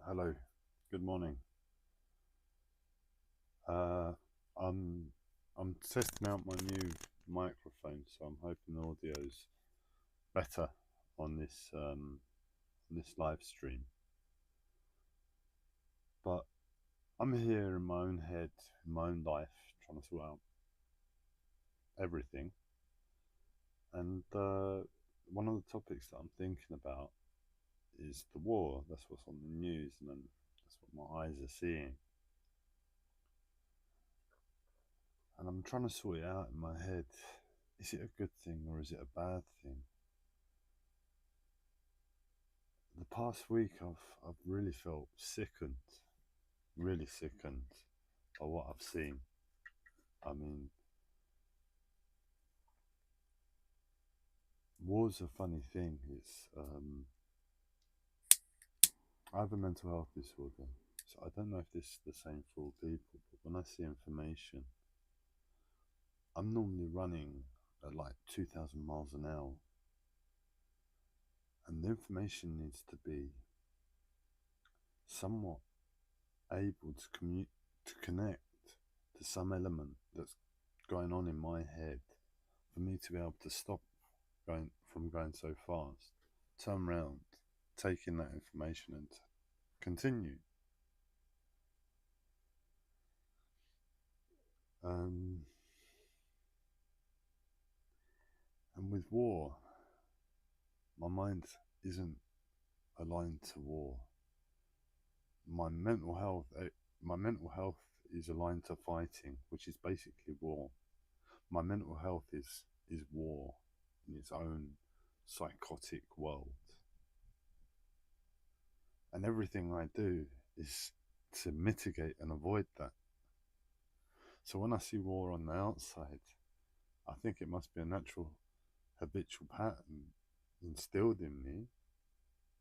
Hello, good morning. Uh, I'm I'm testing out my new microphone, so I'm hoping the audio's better on this live stream. But I'm here in my own head, in my own life, trying to sort out everything. And one of the topics that I'm thinking about is the war. That's what's on the news, and that's what my eyes are seeing. And I'm trying to sort it out in my head. Is it a good thing or is it a bad thing? The past week I've really felt sickened, really sickened by what I've seen. I mean, war's a funny thing. I have a mental health disorder, so I don't know if this is the same for all people, but when I see information, I'm normally running at like 2,000 miles an hour, and the information needs to be somewhat able to connect to some element that's going on in my head for me to be able to stop going so fast, turn around, take in that information and continue. Um, and with war, my mind isn't aligned to war. My mental health, my mental health is aligned to fighting, which is basically war. My mental health is war in its own psychotic world, and everything I do is to mitigate and avoid that. So when I see war on the outside, I think it must be a natural habitual pattern instilled in me,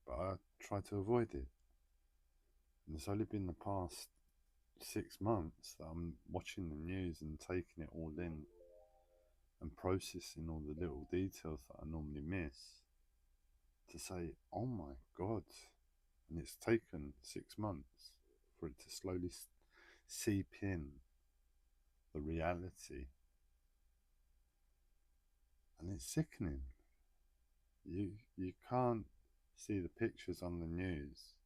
but I try to avoid it. And it's only been the past 6 months that I'm watching the news and taking it all in and processing all the little details that I normally miss to say, oh my God. And it's taken 6 months for it to slowly seep in the reality. And it's sickening. You can't see the pictures on the news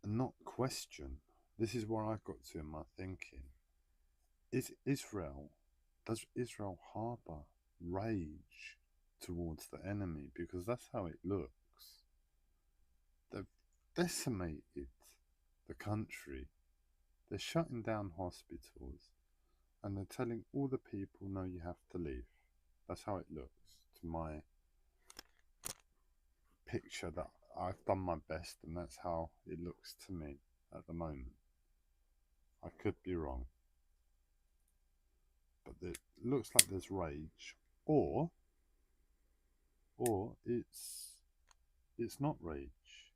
and not question. This is where I got to in my thinking. Does Israel harbour rage towards the enemy? Because that's how it looks. They've decimated the country. They're shutting down hospitals and they're telling all the people, no, you have to leave. That's how it looks to my picture that I've done my best, and that's how it looks to me at the moment. I could be wrong, but it looks like there's rage, or it's not rage,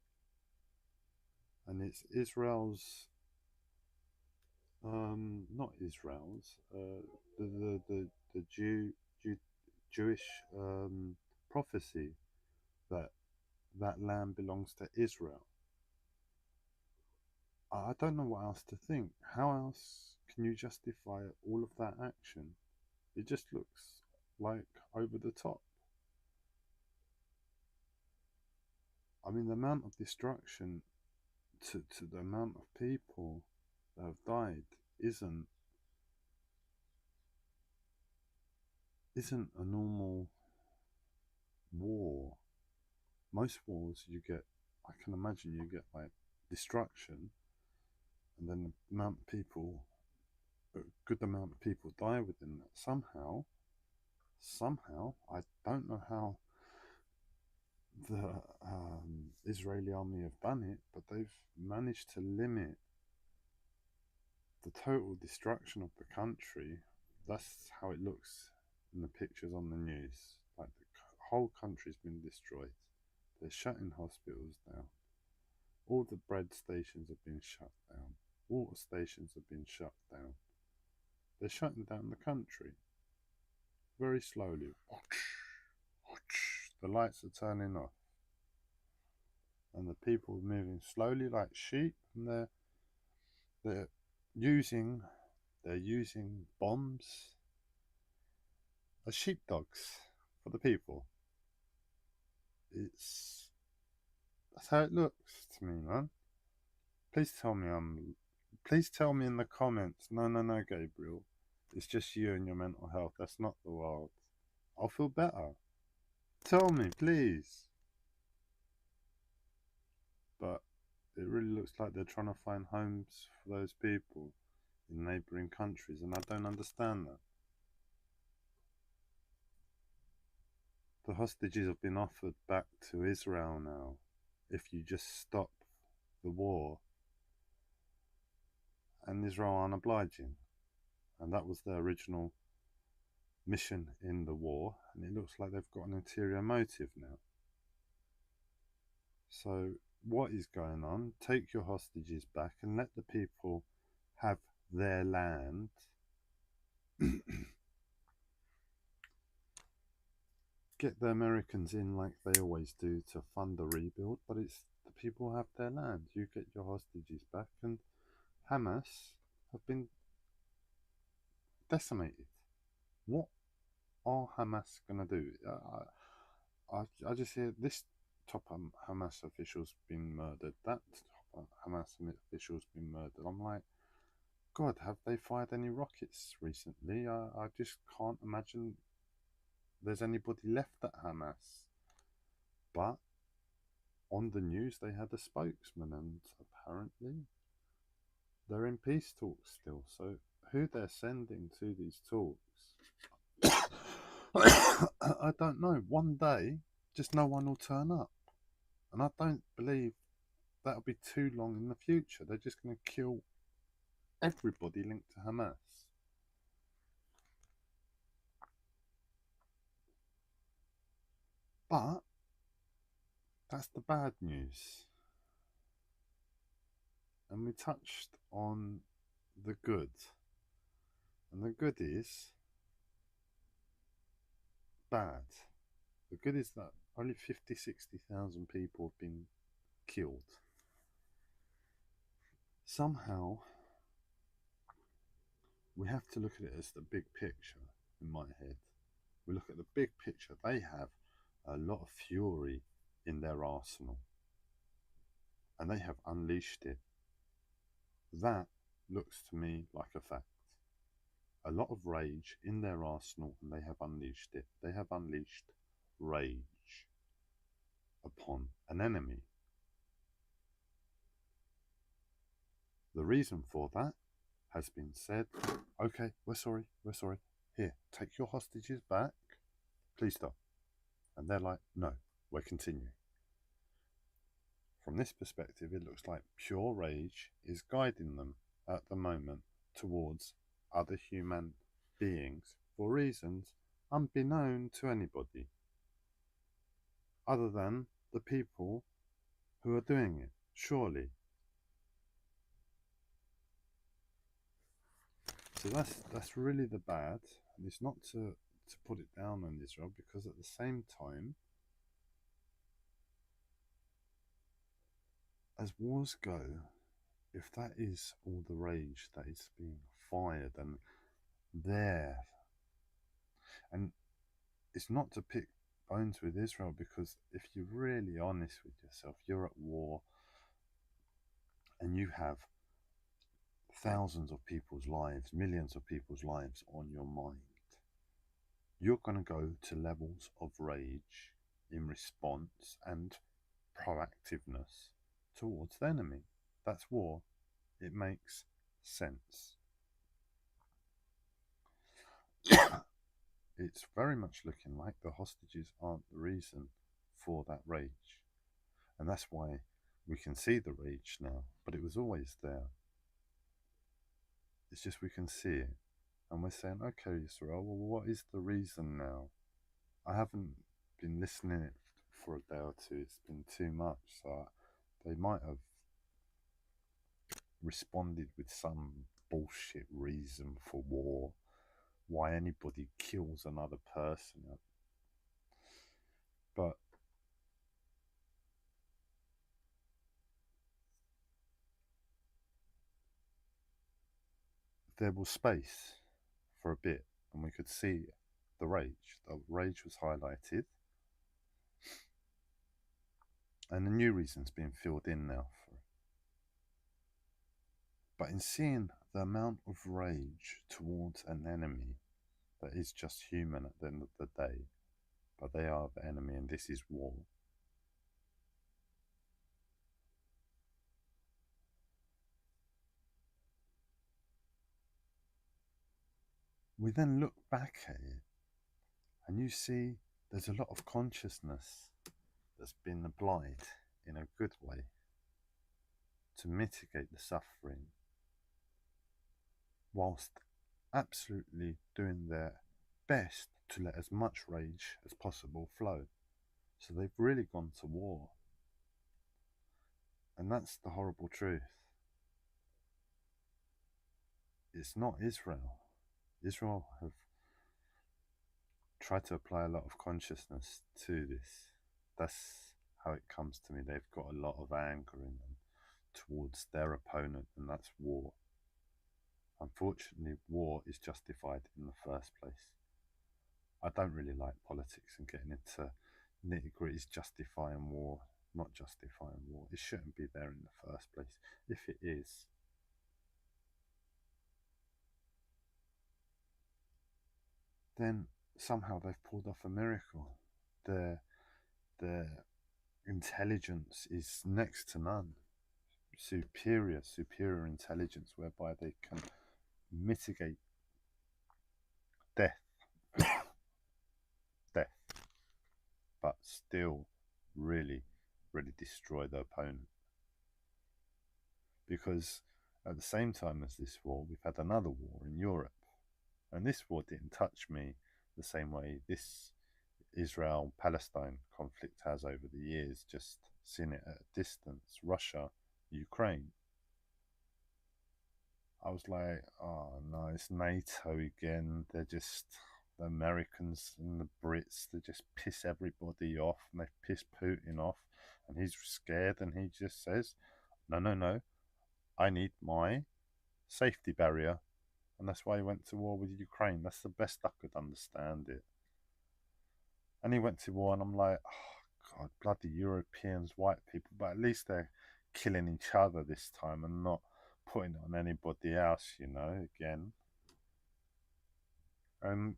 and it's Israel's not Israel's the Jewish prophecy that that land belongs to Israel. I don't know what else to think. How else can you justify all of that action? It just looks like over the top. I mean, the amount of destruction to the amount of people that have died isn't a normal war. Most wars you get, I can imagine you get like destruction, and then the amount of people, a good amount of people die within that. Somehow, I don't know how the Israeli army have done it, but they've managed to limit the total destruction of the country. That's how it looks in the pictures on the news. Like the whole country's been destroyed. They're shutting hospitals down. All the bread stations have been shut down. Water stations have been shut down. They're shutting down the country very slowly. the lights are turning off, and the people are moving slowly like sheep, and they're using they're using bombs as sheepdogs for the people. It's That's how it looks to me, man. Please tell me Please tell me in the comments. No, no, no, Gabriel. It's just you and your mental health. That's not the world. I'll feel better. Tell me, please. But it really looks like they're trying to find homes for those people in neighbouring countries, and I don't understand that. The hostages have been offered back to Israel now if you just stop the war, and Israel aren't obliging. And that was their original mission in the war, and it looks like they've got an ulterior motive now. So what is going on? Take your hostages back and let the people have their land. Get the Americans in like they always do to fund the rebuild, but it's the people have their land. You get your hostages back, and Hamas have been decimated. What are Hamas going to do? I just hear this top Hamas official's been murdered, that top Hamas official's been murdered. I'm like, God, have they fired any rockets recently? I just can't imagine there's anybody left at Hamas. But on the news they had a spokesman, and apparently they're in peace talks still. So who they're sending to these talks, I don't know. One day, just no one will turn up. And I don't believe that'll be too long in the future. They're just going to kill everybody linked to Hamas. But that's the bad news. And we touched on the good. And the good is bad. The good is that only 50, 60,000 people have been killed. Somehow, we have to look at it as the big picture in my head. We look at the big picture. They have a lot of fury in their arsenal, and they have unleashed it. That looks to me like a fact. A lot of rage in their arsenal, and they have unleashed it. They have unleashed rage upon an enemy. The reason for that has been said. Okay, we're sorry. Here, take your hostages back. Please stop. And they're like, no, we're continuing. From this perspective, it looks like pure rage is guiding them at the moment towards other human beings for reasons unbeknown to anybody other than the people who are doing it, surely. So that's really the bad, and it's not to put it down on Israel, because at the same time, as wars go, if that is all the rage that is being fired and there, and it's not to pick bones with Israel, because if you're really honest with yourself, you're at war and you have thousands of people's lives, millions of people's lives on your mind. You're going to go to levels of rage in response and proactiveness towards the enemy. That's war. It makes sense. It's very much looking like the hostages aren't the reason for that rage. And that's why we can see the rage now, but it was always there. It's just we can see it. And we're saying, okay, Israel, well, what is the reason now? I haven't been listening it for a day or two. It's been too much. So they might have responded with some bullshit reason for war, why anybody kills another person. But there was space for a bit, and we could see the rage. The rage was highlighted, and the new reason's being filled in now. But in seeing the amount of rage towards an enemy that is just human at the end of the day, but they are the enemy and this is war. We then look back at it and you see there's a lot of consciousness that's been applied in a good way to mitigate the suffering, whilst absolutely doing their best to let as much rage as possible flow. So they've really gone to war. And that's the horrible truth. It's not Israel. Israel have tried to apply a lot of consciousness to this. That's how it comes to me. They've got a lot of anger in them towards their opponent, and that's war. Unfortunately, war is justified in the first place. I don't really like politics and getting into nitty-gritties justifying war, not justifying war. It shouldn't be there in the first place. If it is, then somehow they've pulled off a miracle. Their intelligence is next to none. Superior intelligence, whereby they can mitigate death, but still really destroy the opponent. Because at the same time as this war, we've had another war in Europe, and this war didn't touch me the same way this Israel-Palestine conflict has over the years, just seen it at a distance. Russia, Ukraine. I was like, oh no, it's NATO again. They're just, the Americans and the Brits, they just piss everybody off, and they piss Putin off, and he's scared, and he just says, no, I need my safety barrier. And that's why he went to war with Ukraine. That's the best I could understand it. And he went to war, and I'm like, oh God, bloody Europeans, white people, but at least they're killing each other this time and not putting it on anybody else, you know, again. And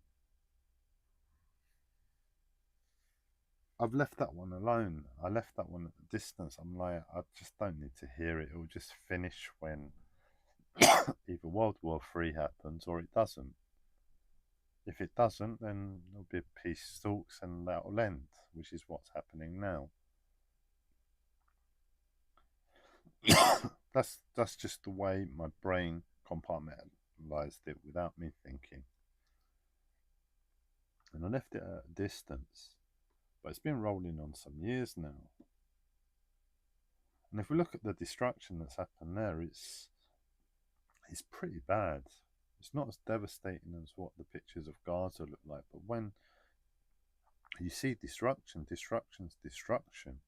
I've left that one alone. I left that one at a distance. I'm like, I just don't need to hear it. It will just finish when either World War III happens or it doesn't. If it doesn't, then there'll be peace talks and that'll end, which is what's happening now. That's just the way my brain compartmentalized it without me thinking. And I left it at a distance, but it's been rolling on some years now. And if we look at the destruction that's happened there, it's pretty bad. It's not as devastating as what the pictures of Gaza look like, but when you see destruction's destruction.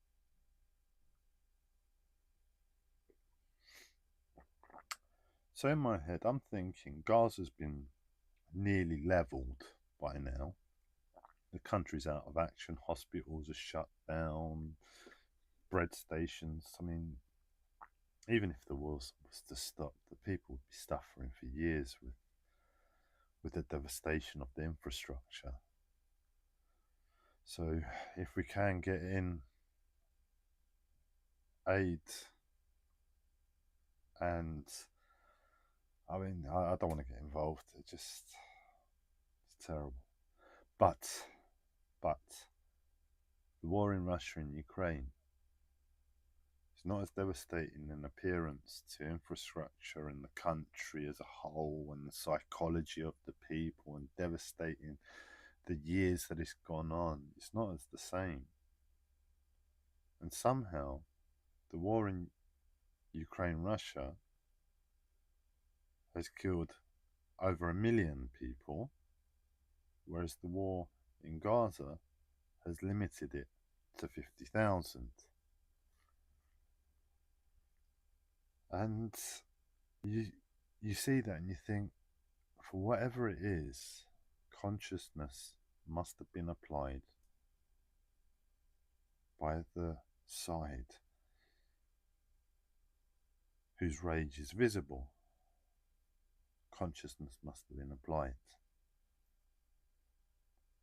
So in my head, I'm thinking Gaza's been nearly leveled by now. The country's out of action, hospitals are shut down, bread stations. I mean, even if the war was to stop, the people would be suffering for years with the devastation of the infrastructure. So if we can get in aid, and I mean, I don't want to get involved. It's terrible. But the war in Russia and Ukraine is not as devastating in appearance to infrastructure and the country as a whole and the psychology of the people, and devastating the years that it's gone on. It's not as the same. And somehow the war in Ukraine-Russia has killed over 1 million people, whereas the war in Gaza has limited it to 50,000. And you see that and you think, for whatever it is, consciousness must have been applied by the side whose rage is visible. Consciousness must have been applied.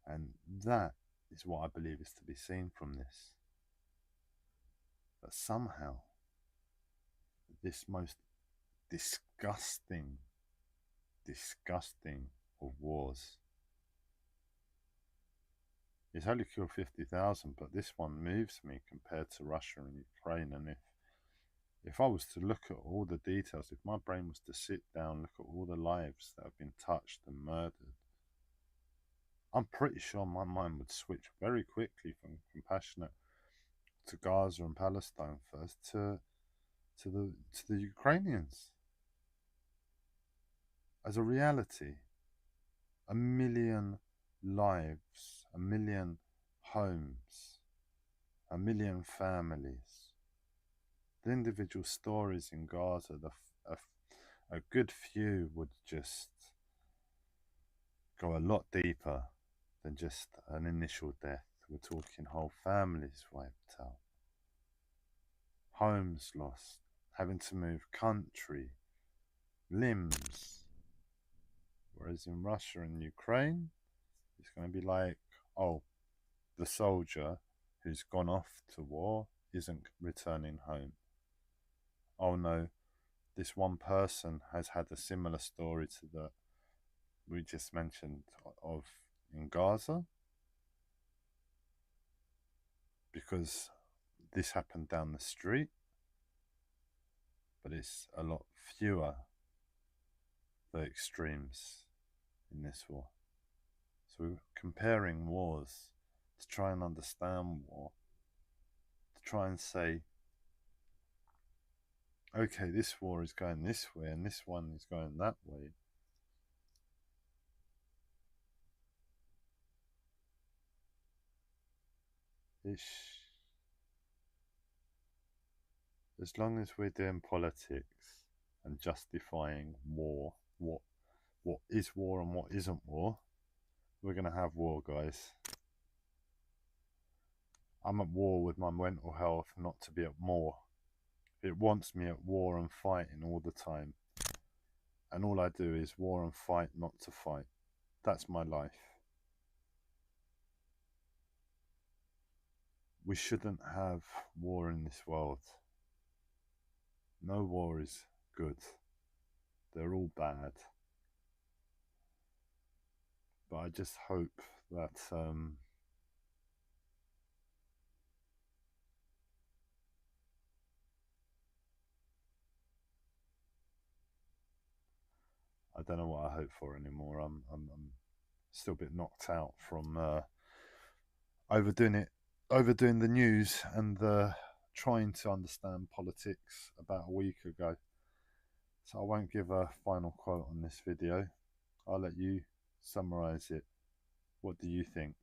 And that is what I believe is to be seen from this. That somehow this most disgusting of wars, it's only killed 50,000, but this one moves me compared to Russia and Ukraine. And if I was to look at all the details, if my brain was to sit down, look at all the lives that have been touched and murdered, I'm pretty sure my mind would switch very quickly from compassionate to Gaza and Palestine first to the Ukrainians. As a reality, 1,000,000 lives, 1,000,000 homes, 1,000,000 families. The individual stories in Gaza, a good few would just go a lot deeper than just an initial death. We're talking whole families wiped out, homes lost, having to move country, limbs. Whereas in Russia and Ukraine, it's going to be like, oh, the soldier who's gone off to war isn't returning home. Oh no, this one person has had a similar story to the we just mentioned of in Gaza, because this happened down the street, but it's a lot fewer the extremes in this war. So we're comparing wars to try and understand war, to try and say, okay, this war is going this way and this one is going that way. As long as we're doing politics and justifying war, what is war and what isn't war, we're going to have war, guys. I'm at war with my mental health not to be at war. It wants me at war and fighting all the time. And all I do is war and fight not to fight. That's my life. We shouldn't have war in this world. No war is good. They're all bad. But I just hope that I don't know what I hope for anymore. I'm still a bit knocked out from overdoing the news and trying to understand politics about a week ago. So I won't give a final quote on this video. I'll let you summarize it. What do you think?